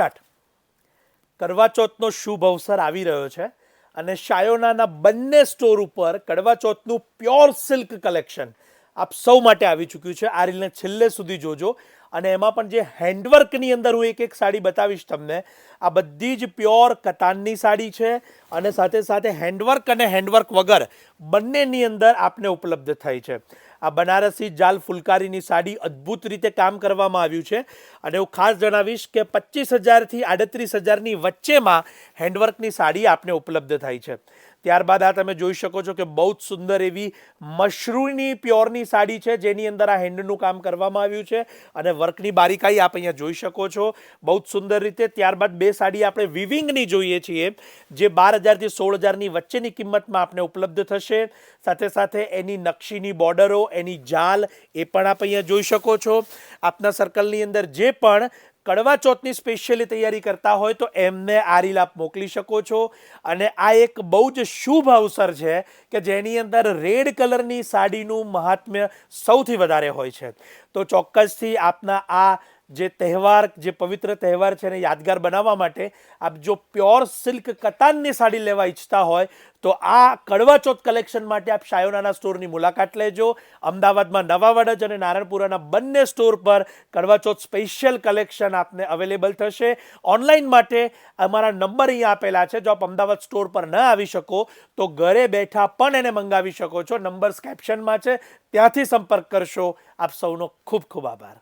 Start. કરવા ચોથનો શુભ અવસર આવી રહ્યો છે અને શાયોનાના બંને સ્ટોર ઉપર કરવા ચોથનું પ્યોર સિલ્ક કલેક્શન આપ સૌ માટે આવી ચૂક્યું છે. આ રીલને છેલ્લે સુધી જોજો અને એમાં પણ જે હેન્ડવર્કની અંદર હું એક સાડી બતાવીશ તમને. આ બધી જ પ્યોર કતાનની સાડી છે અને સાથે સાથે હેન્ડવર્ક અને હેન્ડવર્ક વગર બંનેની અંદર આપને ઉપલબ્ધ થઈ છે. આ બનારસી જાલ ફુલકારીની સાડી અદ્ભુત રીતે કામ કરવામાં આવ્યું છે અને હું ખાસ જણાવીશ કે 25,000 થી 38,000ની વચ્ચેમાં હેન્ડવર્કની સાડી આપને ઉપલબ્ધ થાય છે. ત્યારબાદ આ તમે જોઈ શકો છો કે બહુ જ સુંદર એવી મશરૂની પ્યોરની સાડી છે જેની અંદર આ હેન્ડનું કામ કરવામાં આવ્યું છે અને વર્કની બારીકાઈ આપ અહીંયા જોઈ શકો છો બહુ જ સુંદર રીતે. ત્યારબાદ બે સાડી આપણે વિવિંગની જોઈએ છીએ જે 12,000 થી 16,000ની વચ્ચેની કિંમતમાં આપને ઉપલબ્ધ થશે. સાથે સાથે એની નકશીની બોર્ડરો, એની જાલ એ પણ આપ અહીંયા જોઈ શકો છો. આપના સર્કલની અંદર જે પણ કડવા ચોથની સ્પેશિયલી તૈયારી કરતા હોય તો એમને આ રીલ આપ મોકલી શકો છો. અને આ એક બહુ જ શુભ અવસર છે કે જેની અંદર રેડ કલરની સાડીનું મહાત્મ્ય સૌથી વધારે હોય છે. તો ચોક્કસથી આપના આ જે તહેવાર, જે પવિત્ર તહેવાર છે એને યાદગાર બનાવવા માટે આપ જો પ્યોર સિલ્ક કતાનની સાડી લેવા ઈચ્છતા હોય તો આ કડવા ચોથ કલેક્શન માટે આપ શાયોનાના સ્ટોરની મુલાકાત લેજો. અમદાવાદમાં નવા વડજ અને નારણપુરાના બંને સ્ટોર પર કડવા ચોથ સ્પેશિયલ કલેક્શન આપને અવેલેબલ થશે. ઓનલાઈન માટે અમારા નંબર અહીંયા આપેલા છે. જો આપ અમદાવાદ સ્ટોર પર ન આવી શકો તો ઘરે બેઠા પણ એને મંગાવી શકો છો. નંબર્સ કેપ્શનમાં છે, ત્યાંથી સંપર્ક કરશો. આપ સૌનો ખૂબ ખૂબ આભાર.